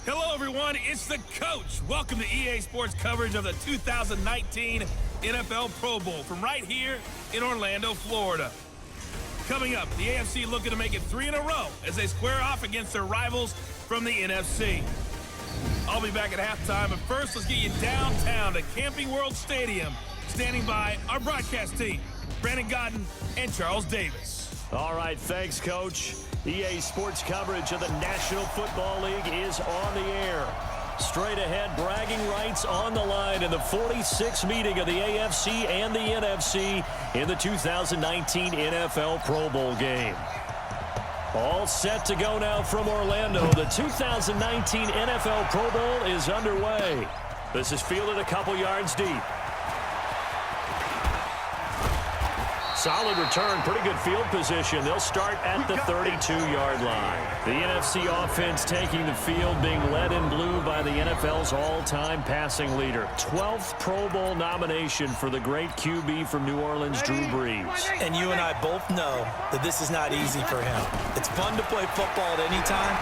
Hello, everyone. It's the coach. Welcome to EA Sports coverage of the 2019 NFL Pro Bowl from right here in Orlando, Florida. Coming up, the AFC looking to make it 3 in a row as they square off against their rivals from the NFC. I'll be back at halftime, but first, let's get you downtown to Camping World Stadium. Standing by our broadcast team, Brandon Godden and Charles Davis. All right, thanks, Coach. EA Sports coverage of the National Football League is on the air. Straight ahead, bragging rights on the line in the 46th meeting of the AFC and the NFC in the 2019 NFL Pro Bowl game. All set to go now from Orlando. The 2019 NFL Pro Bowl is underway. This is fielded a couple yards deep. Solid return, pretty good field position. They'll start at the 32-yard line. The NFC offense taking the field, being led in blue by the NFL's all-time passing leader. 12th Pro Bowl nomination for the great QB from New Orleans, Drew Brees. And you and I both know that this is not easy for him. It's fun to play football at any time,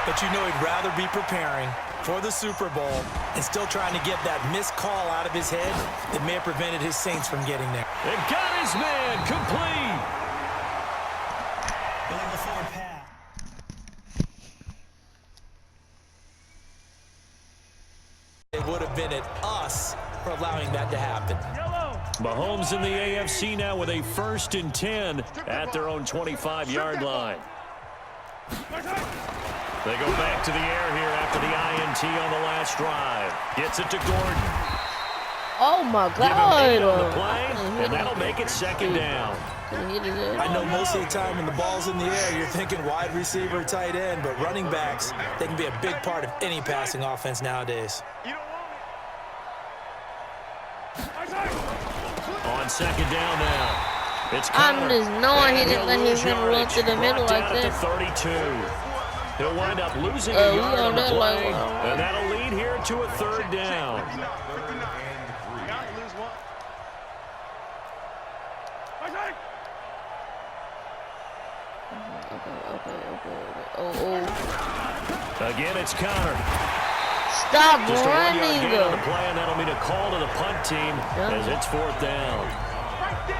but you know he'd rather be preparing for the Super Bowl and still trying to get that missed call out of his head that may have prevented his Saints from getting there. And got his man complete. Going the forward pass. It would have been at us for allowing that to happen. Mahomes in the AFC now with a 1st and 10 at their own 25-yard line. They go back to the air here after the INT on the last drive. Gets it to Gordon. Oh my God! Give him 8 on the play, and that'll make it 2nd down. I know most of the time when the ball's in the air, you're thinking wide receiver, tight end, but running backs, they can be a big part of any passing offense nowadays. On 2nd down now. It's I'm just knowing he didn't let him run to the middle like that. 32. He'll wind up losing a yard on the play, and that'll lead here to a 3rd down. Again, it's Connor. Stop Just running. a 1 yard gain on the play, and that'll mean a call to the punt team as it's 4th down.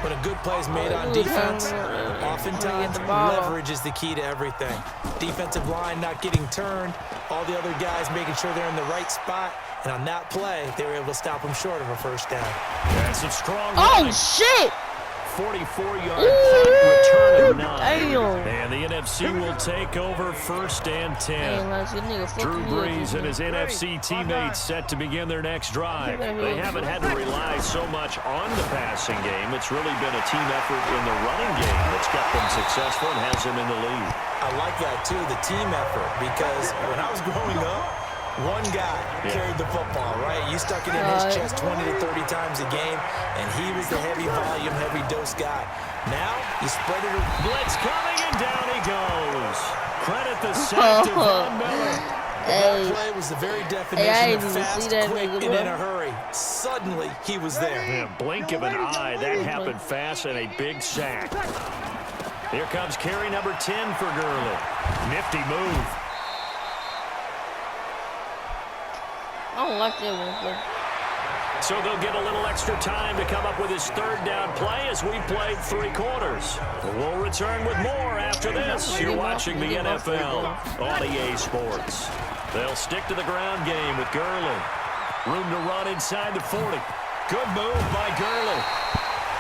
When a good play is made on defense, oftentimes leverage is the key to everything. Defensive line not getting turned, all the other guys making sure they're in the right spot, and on that play, they were able to stop them short of a 1st down. That's some strong Oh, running. shit! 44-yard punt return of 9. Damn. And the NFC will take over 1st and 10. Drew Brees and his NFC teammates set to begin their next drive. They haven't had to rely so much on the passing game. It's really been a team effort in the running game that's kept them successful and has them in the lead. I like that, too, the team effort, because when I was growing up, one guy carried the football, right? You stuck it in his chest 20 to 30 times a game, and he was the heavy volume, heavy dose guy. Now, you spread it. Blitz coming, and down he goes. Credit the sack to Von Miller. That play was the very definition of fast, quick, and in a hurry. Suddenly, he was there. Yeah, blink of an eye. That happened fast, and a big sack. Here comes carry number 10 for Gurley. Nifty move. I don't like that one play. So they'll get a little extra time to come up with his third down play as we played 3 quarters. We'll return with more after this. You're watching the NFL on EA Sports. They'll stick to the ground game with Gurley. Room to run inside the 40. Good move by Gurley.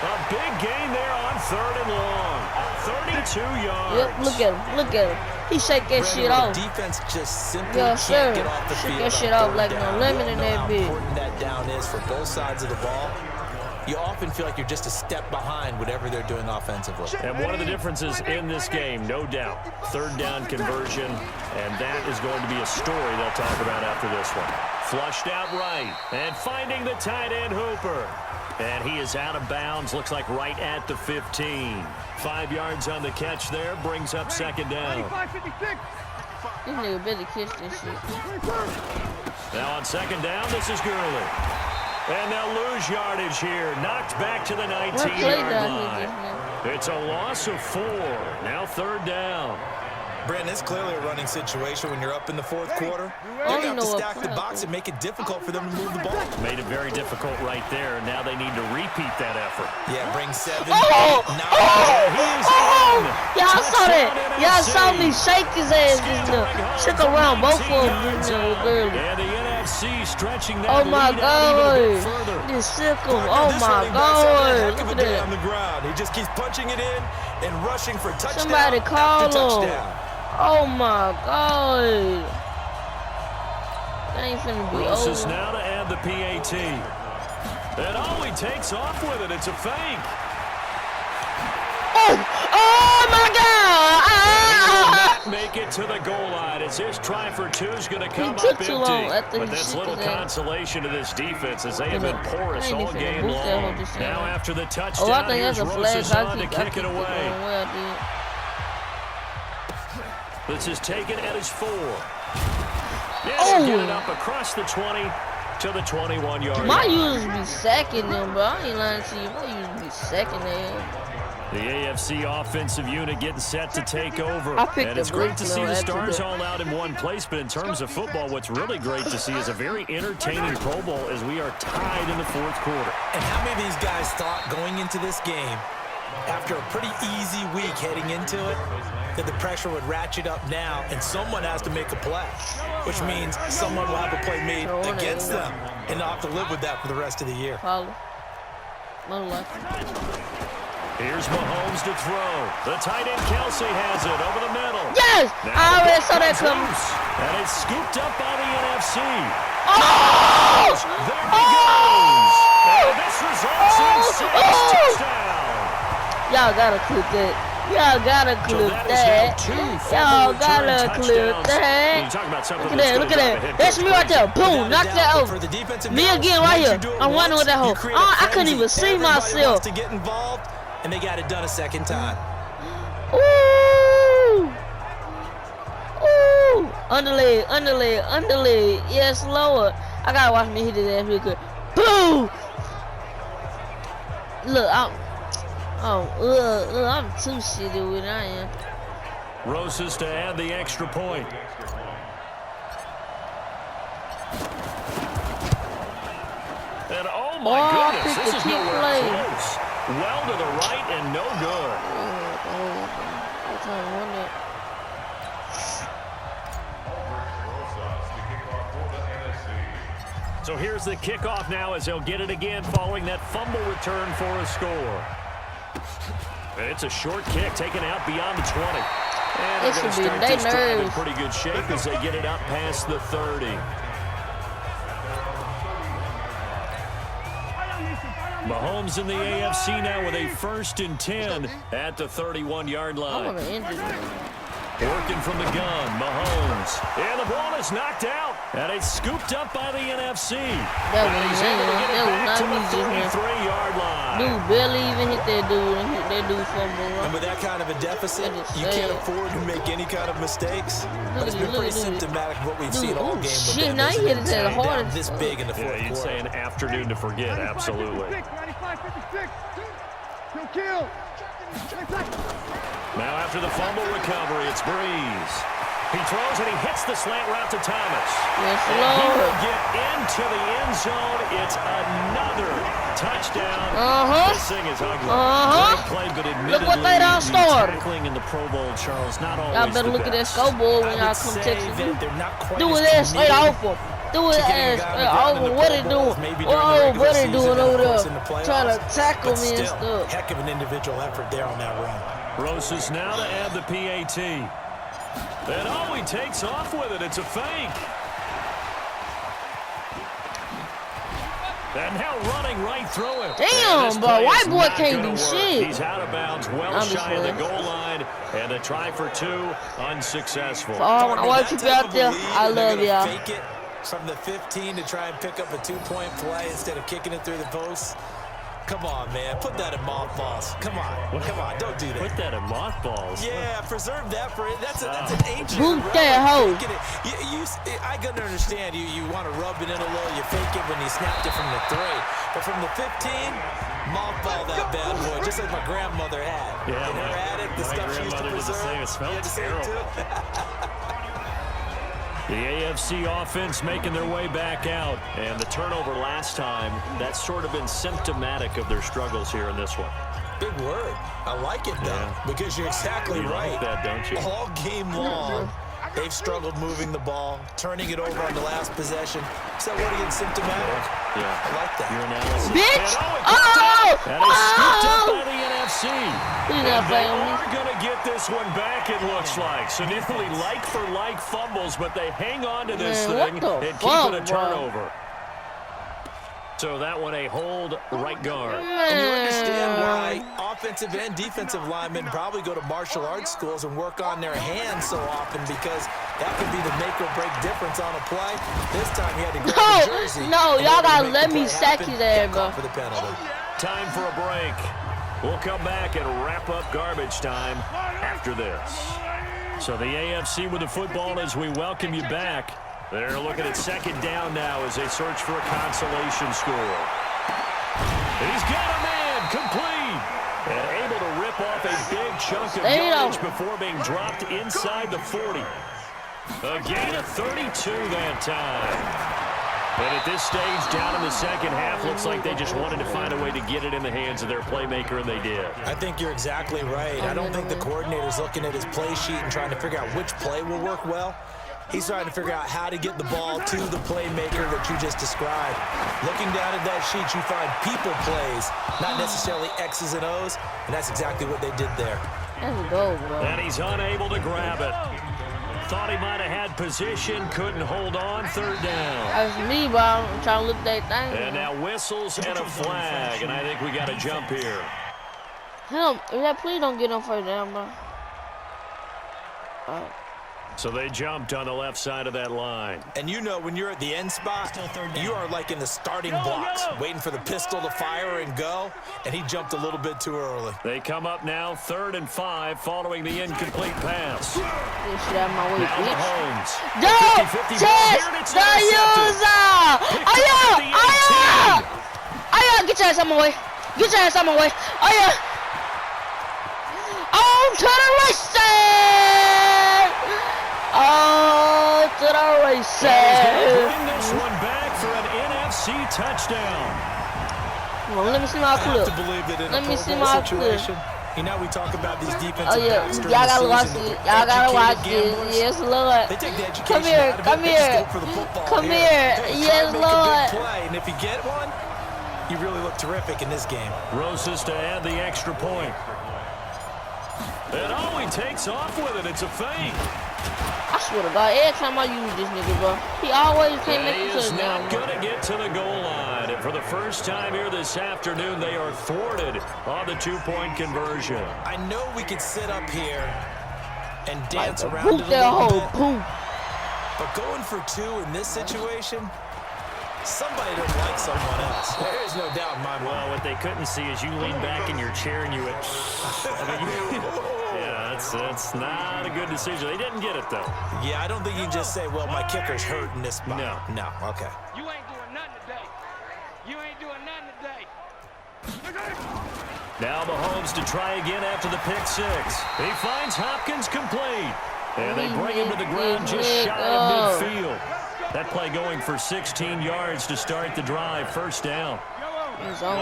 A big gain there on 3rd and long. 32 yards. Yep, look at him. Look at him. He shake that shit off. Defense just simply Yes, can't sir. get off the Shake field. that shit off like no lemon in that bit. bitch. How important that down is for both sides of the ball. You often feel like you're just a step behind whatever they're doing offensively. And one of the differences in this game, no doubt, 3rd down conversion, and that is going to be a story they'll talk about after this one. Flushed out right, and finding the tight end Hooper. And he is out of bounds, looks like right at the 15. 5 yards on the catch there, brings up 2nd down. This nigga better catch this shit. Now on 2nd down, this is Gurley. And they'll lose yardage here. Knocked back to the 19-yard line. It's a loss of 4. Now 3rd down. Brandon, it's clearly a running situation when you're up in the 4th quarter. They have to stack the box and make it difficult for them to move the ball. Made it very difficult right there. Now they need to repeat that effort. Yeah, bring 7. Oh! He's in. Y'all saw that. Y'all saw me shake his ass just now. Shook around both of them just now, Gurley. And the NFC stretching that Oh my lead out even a bit God. further. This shook him. Oh This my running back's having a God. heck of Look a at day on that. the ground. He just keeps punching it in and rushing for touchdown Somebody call after him. touchdown. Oh my God. That ain't finna be Rose is over. now to add the PAT. And he takes off with it. It's a fake. Oh my God. Make it to the goal line as his try for 2 is going to come took up too long empty. after But he that's shook little his ass. consolation to this defense as they have Yeah, been but porous I ain't all even game finna boost that long. whole just Now now. after the Oh, I touchdown, think here's that's a flag. Roses I on to keep kick it it the away. wrong way I did. This is taken at his 4. Yeah, Oh. get it up across the 20 to the 21-yard My line. users be sacking them, bro. I ain't lying to you. My users be sacking them. The AFC offensive unit getting set to take over. I picked And it's the great blitz to see now the after stars that. all out in one place, but in terms of football, what's really great to see is a very entertaining Pro Bowl as we are tied in the 4th quarter. And how many of these guys thought going into this game, after a pretty easy week heading into it, that the pressure would ratchet up now and someone has to make a play, which means someone will have a play made against them and not have to live with that for the rest of the year. Probably. Look like it. Here's Mahomes to throw. The tight end Kelsey has it over the middle. Yes! Now I already saw that comes coming. loose, and it's scooped up by the NFC. Oh! There he goes. And this results in 6 touchdowns. Y'all gotta clip that. Y'all gotta So clip that is now 2 that. fumble Y'all return gotta clip touchdowns. that. You talk about something Look at that's that, look gonna at drive a head that. That's coach me right there. crazy. Boom, knock that For over. the defensive Me guys, again right once you here. do it I'm running once, with that you hoe. create a I couldn't frenzy. even see Everybody myself. wants to get involved, and they got it done a second time. Ooh! Ooh! Underleg, underleg, underleg. Yes, Lord. I gotta watch me hit his ass real quick. Boom! Look, I'm too shitty with it. I am. Roses to add the extra point. And oh my Oh, I goodness, picked this the is key nowhere play. close. Well to the right and no good. I'm trying to run that. So here's the kickoff now as they'll get it again following that fumble return for a score. And it's a short kick taken out beyond the 20. And they're going to start this drive in pretty good shape as they get it up past the 30. Mahomes in the AFC now with a 1st and 10 at the 31-yard I line. want to injure him. Working from the gun, Mahomes. And the ball is knocked out. And it's scooped up by the NFC. That was He's able to get it back to not me the just now. 33-yard line. Dude barely even hit that dude and hit that dude fumble. And with that kind of a deficit, That is you can't sad. afford to make any kind of mistakes. But it's at been you, pretty look at you. symptomatic of what we've Dude, seen all oh, game. with shit, them, now isn't you hit it? it at Tying hard down as this fuck. big in the Yeah, fourth you'd say quarter. an afternoon to forget, absolutely. 95, 56. Kill. Now after the fumble recovery, it's Breeze. He throws and he hits the slant route to Thomas. Yes, And he Lord. will get into the end zone. It's another touchdown. This thing is ugly. Great play, but admittedly, Look what they done started. tackling in the Pro Bowl, Charles, not always Y'all better the look at that best. scoreboard when y'all come texting me. Do it straight off him. Do it over. What they doing? Oh, what they doing over there? Trying to tackle me and stuff. Heck of an individual effort there on that run. Rosas now to add the PAT. And oh, he takes off with it. It's a fake. And now running right through it. Damn, bro. White boy can't do shit. He's out of bounds, well shy of the goal line. And a try for 2, unsuccessful. For all my white people out there, I love y'all. Fake it from the 15 to try and pick up a 2-point play instead of kicking it through the post. Come on, man. Put that in mothballs. Come on. Come on. Don't do that. Put that in mothballs? Yeah, preserve that for it. That's an ancient. Boot that hoe. I can understand you want to rub it in a little. You fake it when you snapped it from the 3. But from the 15, mothball that bad boy, just like my grandmother had. Yeah, her had it, the stuff she used to preserve. It smelled terrible. The AFC offense making their way back out. And the turnover last time, that's sort of been symptomatic of their struggles here in this one. Big word. I like it, though, because you're exactly right. Like that, don't you? All game long, they've struggled moving the ball, turning it over on the last possession. Is that what again, symptomatic? Yeah. I like that. Your analysis. Bitch! And it's scooped up by the NFC. He's not playing with me. They're going to get this one back, it looks like. So nearly like-for-like fumbles, but they hang on to this thing and keep it a turnover. So that one a hold right guard. And you understand why offensive and defensive linemen probably go to martial arts schools and work on their hands so often, because that could be the make or break difference on a play. This time he had to grab the jersey. No, y'all gotta let me sack you there, bro. For the penalty. Time for a break. We'll come back and wrap up garbage time after this. So the AFC with the football as we welcome you back. They're looking at second down now as they search for a consolation score. He's got a man complete. And able to rip off a big chunk of yardage before being dropped inside the 40. A gain of 32 that time. And at this stage, down in the second half, looks like they just wanted to find a way to get it in the hands of their playmaker, and they did. I think you're exactly right. I don't think the coordinator's looking at his play sheet and trying to figure out which play will work well. He's trying to figure out how to get the ball to the playmaker that you just described. Looking down at that sheet, you find people plays, not necessarily X's and O's, and that's exactly what they did there. That's a goal, bro. And he's unable to grab it. Thought he might have had position, couldn't hold on, third down. That's me, bro. I'm trying to look at that thing. And now whistles and a flag, and I think we got a jump here. Hell, please don't get on first down, bro. So they jumped on the left side of that line. And you know when you're at the end spot, you are like in the starting blocks, waiting for the pistol to fire and go, and he jumped a little bit too early. They come up now, 3rd and 5, following the incomplete pass. Get shit out of my way, now bitch. Mahomes. Go! Chase the user! Aya! Get your ass out my way. Get your ass out my way. Aya! On to the races! Oh, to the races! Bring this one back for an NFC touchdown. Come on, let me see my clip. I have to believe that in Let a me Pro see Bowl my situation, you know, we talk about these defensive Oh yeah, backs y'all during the gotta watch season, it. but Y'all gotta watch educated it. gamblers, Yes, Lord. they take the education Come here, out of come it. They just here. go for the football Come here. Hey, Yes, try to make a Lord. big play, and if you get one, you really look terrific in this game. Rosas to add the extra point. And oh, he takes off with it. It's a fake. I swear to God, every time I use this nigga, bro, he always can't make He a is touchdown, not bro. going to get to the goal line. And for the first time here this afternoon, they are thwarted on the 2-point conversion. I know we could sit up here and dance Like, around poop it a that little hole, bit, poop. but going for 2 in this situation, somebody doesn't like someone else. There is no doubt in my mind. Well, what they couldn't see is you lean back in your chair and you went, yeah, that's not a good decision. They didn't get it, though. Yeah, I don't think you can just say, well, my kicker's hurt in this spot. No, okay. You ain't doing nothing today. You ain't doing nothing today. Now Mahomes to try again after the pick 6. He finds Hopkins complete. And they bring him to the ground just shy of midfield. That play going for 16 yards to start the drive. First down. His own.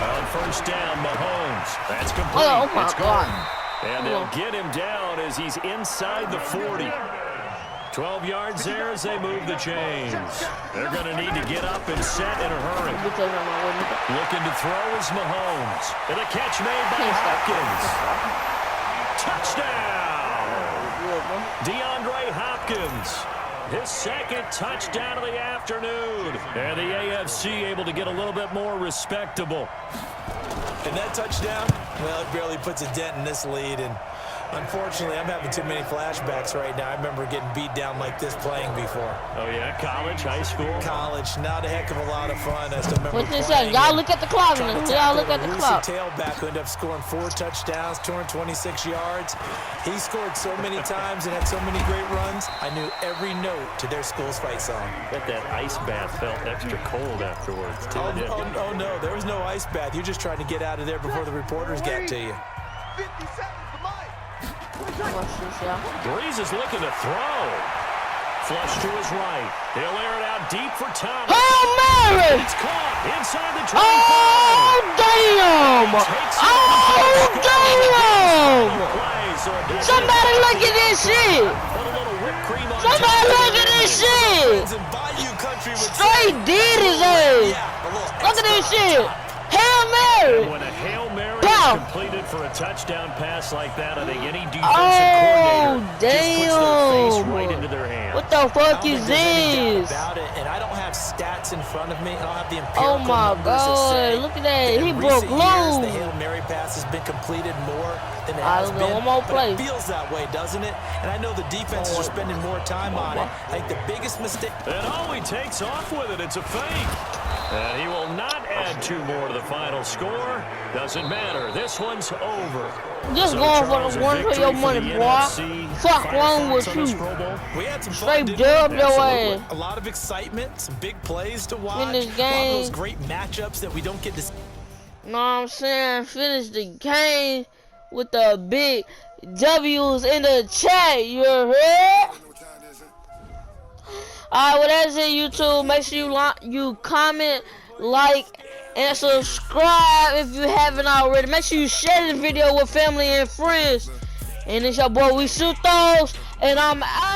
On first down, Mahomes. That's complete. Oh my God. And they'll get him down as he's inside the 40. 12 yards there as they move the chains. They're going to need to get up and set in a hurry. Looking to throw is Mahomes. And a catch made by Hopkins. Touchdown! DeAndre Hopkins. His second touchdown of the afternoon. And the AFC able to get a little bit more respectable. And that touchdown, well, it barely puts a dent in this lead. And unfortunately, I'm having too many flashbacks right now. I remember getting beat down like this playing before. Oh, yeah? College, high school? College. Not a heck of a lot of fun. I still remember What's this saying? Y'all look at the clock. Y'all look at the clock. Tailback who ended up scoring 4 touchdowns, 226 yards. He scored so many times and had so many great runs. I knew every note to their school's fight song. Bet that ice bath felt extra cold afterwards, too. Oh, no. There was no ice bath. You're just trying to get out of there before the reporters get to you. 50 seconds to Mike. Breeze is looking to throw. Flush to his right. They'll air it out deep for Thomas. Hail Mary! It's caught inside the 25. Oh, damn! Oh, damn! Somebody look at this shit! Somebody look at this shit! Straight did his ass! Look at this shit! Hail Mary! When a Hail Mary is completed for a touchdown pass like that, I think any defensive coordinator just puts their face right into their hands. What the fuck is this? And I don't have stats in front of me. I don't have the Oh empirical my numbers that say God! Look at that! He in broke recent years, the loose. Hail Mary pass has been completed more than it I has don't been. know, one more but play. it feels that way, doesn't it? And I know the defenses are spending more time on it. I think the biggest mistake. And he takes off with it. It's a fake. And he will not add 2 more to the final score. Doesn't matter. This one's over. Just going for the one for your money, boy. Fuck wrong with you? We had some Straight fun, dub your ass. a lot of excitement, some big plays to watch. In this A lot of game. those great matchups that we don't get to see. Know what I'm saying? Finish the game with the big W's in the chat. You heard? Alright, well that's it, YouTube. Make sure you comment, like, and subscribe if you haven't already. Make sure you share this video with family and friends. And it's your boy We Shoot Those, and I'm out.